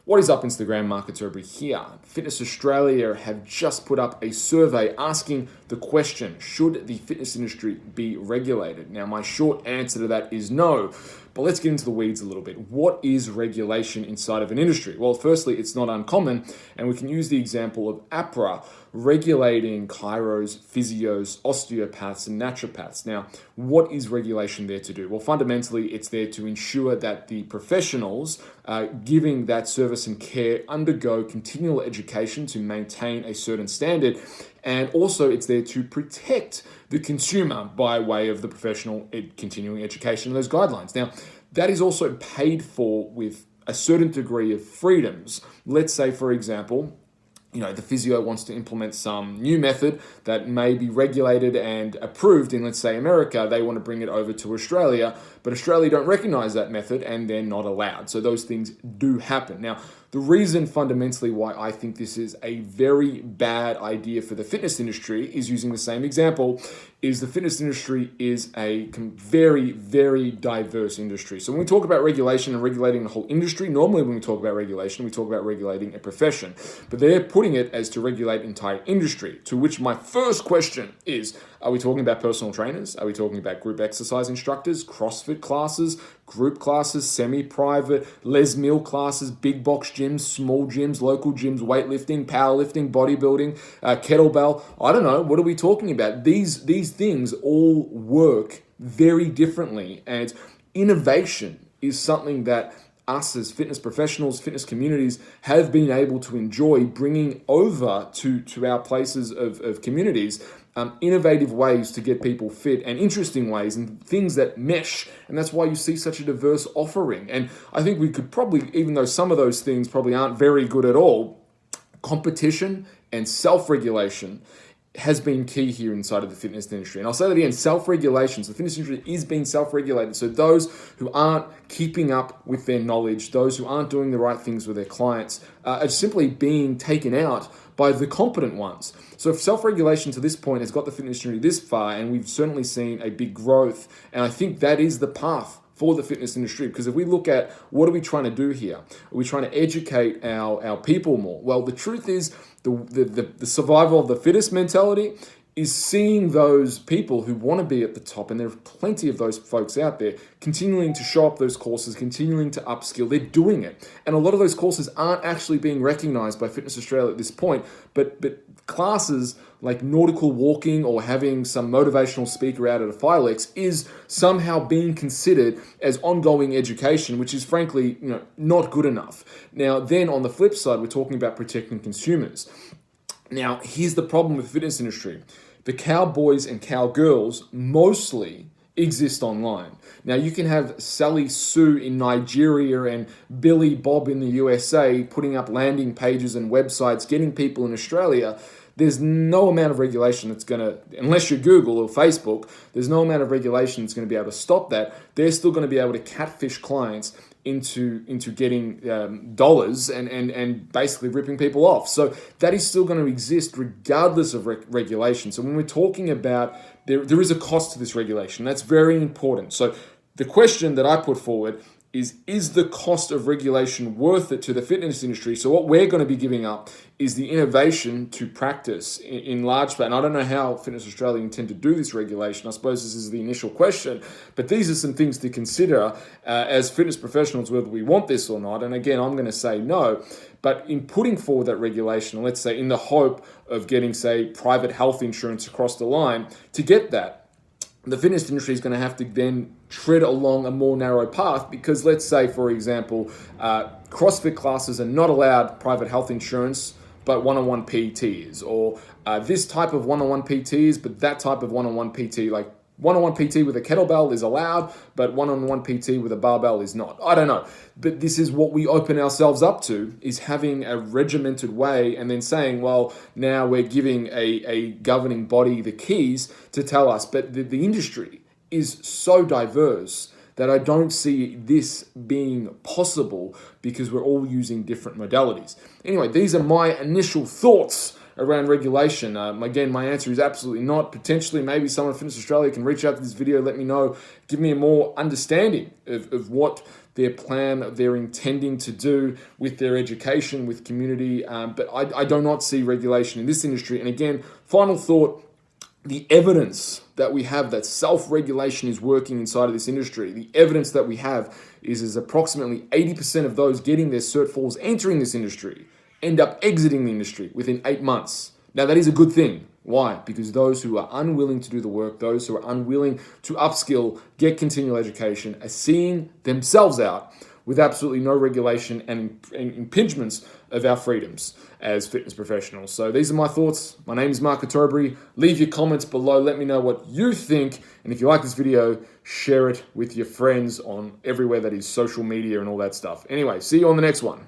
What is up, Instagram marketer over here? Fitness Australia have just put up a survey asking the question, should the fitness industry be regulated? Now, my short answer to that is no, but let's get into the weeds a little bit. What is regulation inside of an industry? Well, firstly, it's not uncommon, and we can use the example of APRA regulating chiros, physios, osteopaths, and naturopaths. Now, what is regulation there to do? Well, fundamentally, it's there to ensure that the professionals giving that service and care undergo continual education to maintain a certain standard. And also it's there to protect the consumer by way of the professional continuing education and those guidelines. Now, that is also paid for with a certain degree of freedoms. Let's say, for example, the physio wants to implement some new method that may be regulated and approved in, let's say, America. They want to bring it over to Australia, but Australia don't recognize that method and they're not allowed. So those things do happen. Now, the reason fundamentally why I think this is a very bad idea for the fitness industry is using the same example, is the fitness industry is a very, very diverse industry. So when we talk about regulation and regulating the whole industry, normally when we talk about regulation, we talk about regulating a profession, but they're putting it as to regulate entire industry, to which my first question is, are we talking about personal trainers? Are we talking about group exercise instructors, CrossFit classes, group classes, semi-private, Les Mills classes, big box gyms, small gyms, local gyms, weightlifting, powerlifting, bodybuilding, kettlebell? I don't know. What are we talking about? These things all work very differently, and innovation is something that us as fitness professionals, fitness communities have been able to enjoy bringing over to our places of communities. Innovative ways to get people fit and interesting ways and things that mesh. And that's why you see such a diverse offering. And I think we could probably, even though some of those things probably aren't very good at all, competition and self-regulation has been key here inside of the fitness industry. And I'll say that again, self-regulation. So the fitness industry is being self-regulated. So those who aren't keeping up with their knowledge, those who aren't doing the right things with their clients, are simply being taken out by the competent ones. So if self-regulation to this point has got the fitness industry this far, and we've certainly seen a big growth, and I think that is the path for the fitness industry. Because if we look at what are we trying to do here? Are we trying to educate our people more? Well, the truth is the survival of the fittest mentality is seeing those people who want to be at the top, and there are plenty of those folks out there, continuing to show up those courses, continuing to upskill. They're doing it. And a lot of those courses aren't actually being recognized by Fitness Australia at this point, but classes like nautical walking or having some motivational speaker out at a Filex is somehow being considered as ongoing education, which is frankly, not good enough. Now, then on the flip side, we're talking about protecting consumers. Now, here's the problem with the fitness industry. The cowboys and cowgirls mostly exist online. Now, you can have Sally Sue in Nigeria and Billy Bob in the USA putting up landing pages and websites, getting people in Australia. There's no amount of regulation that's going to, unless you're Google or Facebook, there's no amount of regulation that's going to be able to stop that. They're still going to be able to catfish clients into getting dollars and basically ripping people off. So that is still going to exist regardless of regulation. So when we're talking about, there is a cost to this regulation. That's very important. So the question that I put forward is the cost of regulation worth it to the fitness industry? So what we're going to be giving up is the innovation to practice in large part. And I don't know how Fitness Australia intend to do this regulation. I suppose this is the initial question, but these are some things to consider as fitness professionals, whether we want this or not. And again, I'm going to say no. But in putting forward that regulation, let's say in the hope of getting, say, private health insurance across the line, to get that, the fitness industry is going to have to then tread along a more narrow path because, let's say, for example, CrossFit classes are not allowed private health insurance, but one-on-one PT is, or this type of one-on-one PT is, but that type of one-on-one PT, like one-on-one PT with a kettlebell is allowed, but one-on-one PT with a barbell is not. I don't know. But this is what we open ourselves up to, is having a regimented way and then saying, well, now we're giving a governing body the keys to tell us. But the industry is so diverse that I don't see this being possible because we're all using different modalities. Anyway, these are my initial thoughts around regulation. Again, my answer is absolutely not. Potentially, maybe someone at Fitness Australia can reach out to this video, let me know, give me a more understanding of what their plan, they're intending to do with their education, with community. But I do not see regulation in this industry. And again, final thought, the evidence that we have that self-regulation is working inside of this industry, the evidence that we have is approximately 80% of those getting their Cert 4s entering this industry end up exiting the industry within 8 months. Now, that is a good thing. Why? Because those who are unwilling to do the work, those who are unwilling to upskill, get continual education, are seeing themselves out with absolutely no regulation and impingements of our freedoms as fitness professionals. So these are my thoughts. My name is Mark Atterbury. Leave your comments below. Let me know what you think. And if you like this video, share it with your friends on everywhere that is social media and all that stuff. Anyway, see you on the next one.